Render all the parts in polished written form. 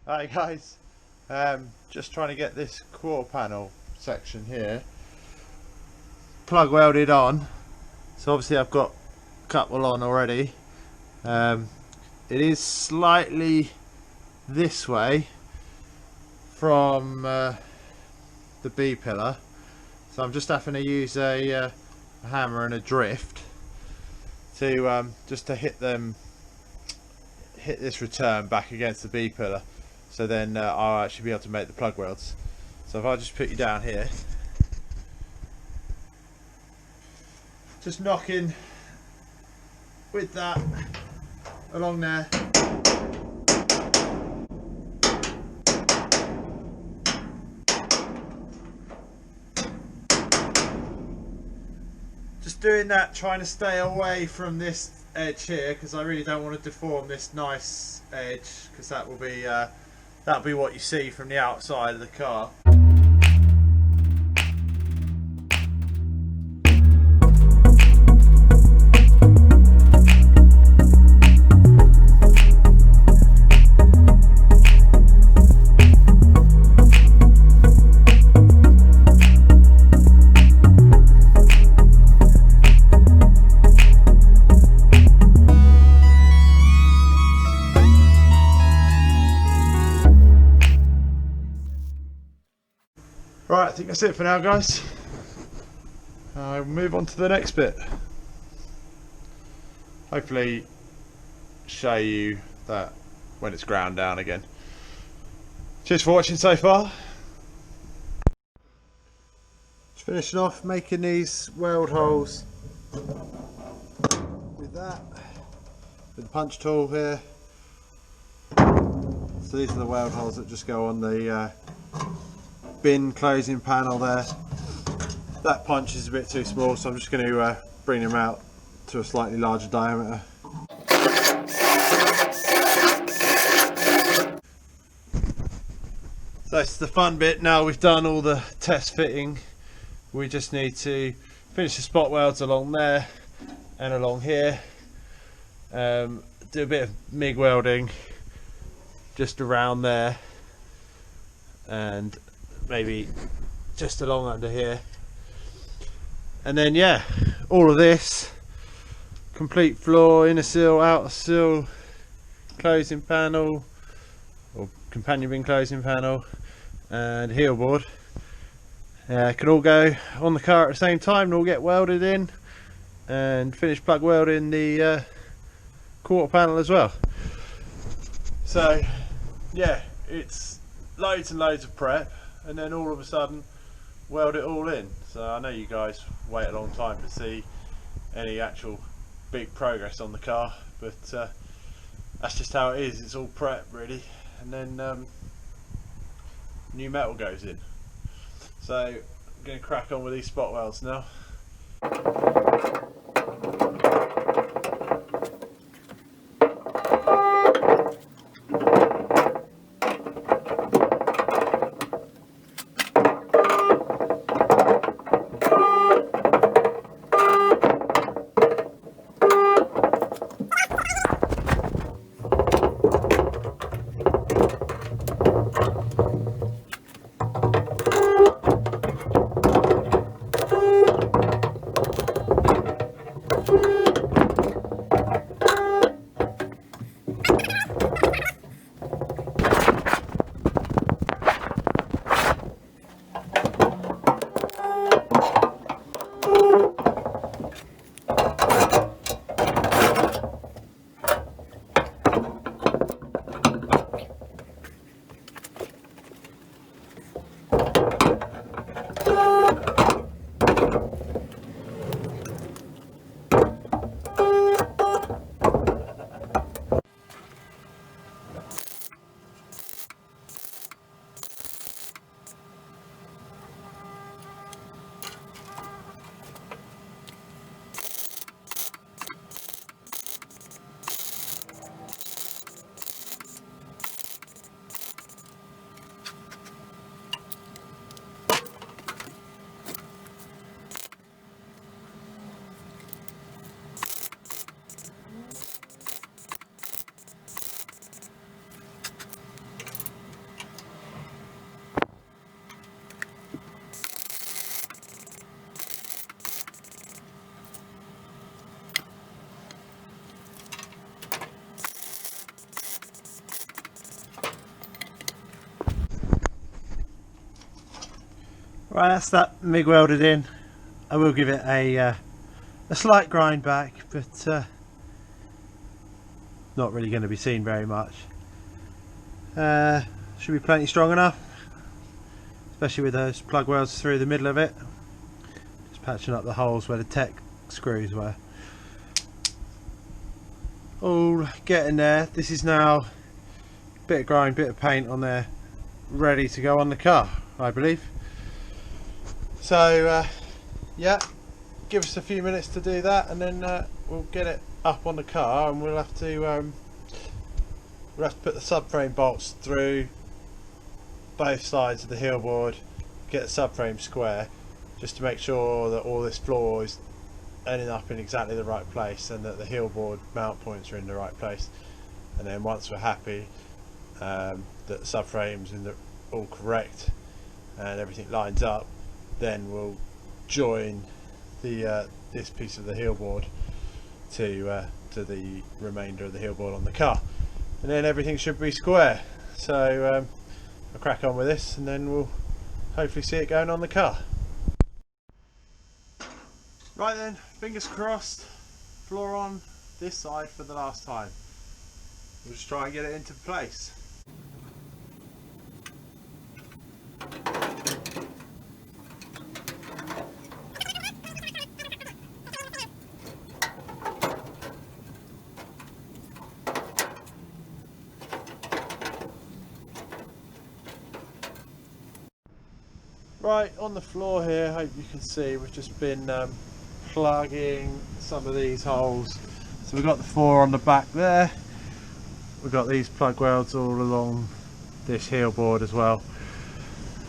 Hi guys, just trying to get this quarter panel section here plug welded on. So obviously I've got a couple on already. It is slightly this way from the B pillar, so I'm just having to use a hammer and a drift to just to hit this return back against the B pillar, so then I'll actually be able to make the plug welds. So if I just put you down here, just knocking with that along there. Just doing that, trying to stay away from this edge here, because I really don't want to deform this nice edge, because that'll be what you see from the outside of the car. Right, I think that's it for now, guys. I'll move on to the next bit. Hopefully show you that when it's ground down again. Cheers for watching so far. Just finishing off making these weld holes with the punch tool here. So these are the weld holes that just go on the bin closing panel there. That punch is a bit too small, so I'm just going to bring them out to a slightly larger diameter. So that's the fun bit. Now we've done all the test fitting, we just need to finish the spot welds along there and along here, do a bit of MIG welding just around there, and maybe just along under here, and then yeah, all of this complete floor, inner seal, outer seal, closing panel or companion bin closing panel, and heel board can all go on the car at the same time and all get welded in and finish plug welding the quarter panel as well. So yeah, it's loads and loads of prep, and then all of a sudden weld it all in. So I know you guys wait a long time to see any actual big progress on the car, but that's just how it is. It's all prep really, and then new metal goes in. So I'm going to crack on with these spot welds now. Right, that's that MIG welded in. I will give it a slight grind back, but not really going to be seen very much. Should be plenty strong enough, especially with those plug welds through the middle of it. Just patching up the holes where the tech screws were. All getting there. This is now a bit of grind, bit of paint on there, ready to go on the car, I believe. So yeah, give us a few minutes to do that, and then we'll get it up on the car, and we'll have to put the subframe bolts through both sides of the heel board, get the subframe square, just to make sure that all this floor is ending up in exactly the right place, and that the heel board mount points are in the right place. And then once we're happy that the subframe's all correct and everything lines up, then we'll join the this piece of the heel board to the remainder of the heel board on the car, and then everything should be square. So I'll crack on with this, and then we'll hopefully see it going on the car. Right then, fingers crossed, floor on this side for the last time. We'll just try and get it into place. Right, on the floor here, hope you can see, we've just been plugging some of these holes. So we've got the 4 on the back there, we've got these plug welds all along this heel board as well.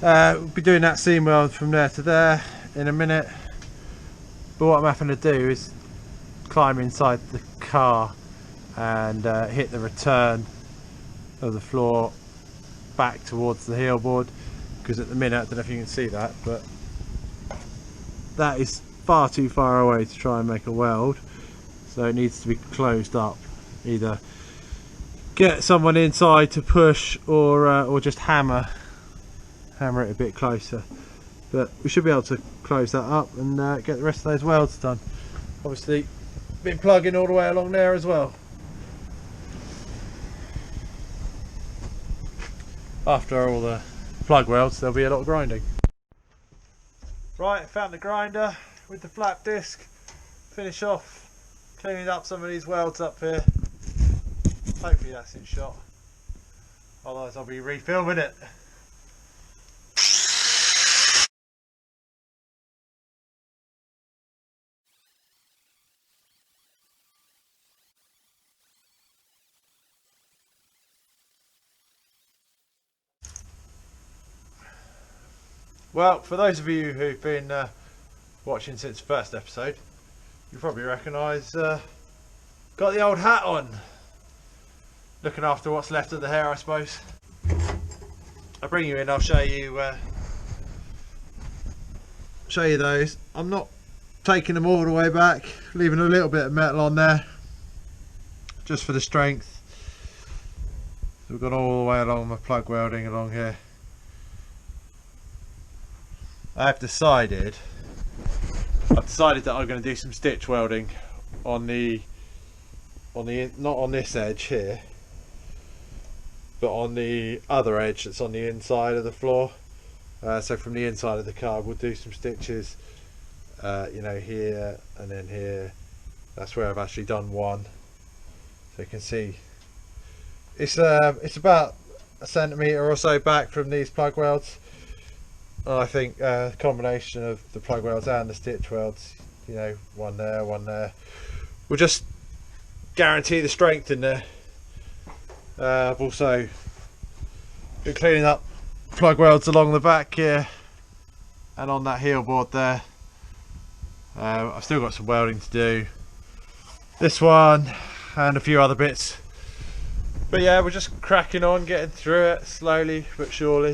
We'll be doing that seam weld from there to there in a minute, but what I'm having to do is climb inside the car and hit the return of the floor back towards the heel board, because at the minute, I don't know if you can see that, but that is far too far away to try and make a weld, so it needs to be closed up. Either get someone inside to push, or just hammer it a bit closer. But we should be able to close that up and get the rest of those welds done. Obviously been plugging all the way along there as well. After all the plug welds, there'll be a lot of grinding. Right, found the grinder with the flap disc. Finish off cleaning up some of these welds up here. Hopefully that's in shot, otherwise I'll be refilming it. Well, for those of you who've been watching since the first episode, you probably recognise got the old hat on, looking after what's left of the hair, I suppose. I'll bring you in, I'll show you those. I'm not taking them all the way back, leaving a little bit of metal on there just for the strength. So we've gone all the way along my plug welding along here. I've decided that I'm going to do some stitch welding on the not on this edge here, but on the other edge that's on the inside of the floor. So from the inside of the car, we'll do some stitches, you know, here and then here. That's where I've actually done one. So you can see it's about a centimetre or so back from these plug welds. I think a combination of the plug welds and the stitch welds, you know, one there, will just guarantee the strength in there. I've also been cleaning up plug welds along the back here and on that heel board there. I've still got some welding to do, this one and a few other bits, but yeah, we're just cracking on, getting through it slowly but surely.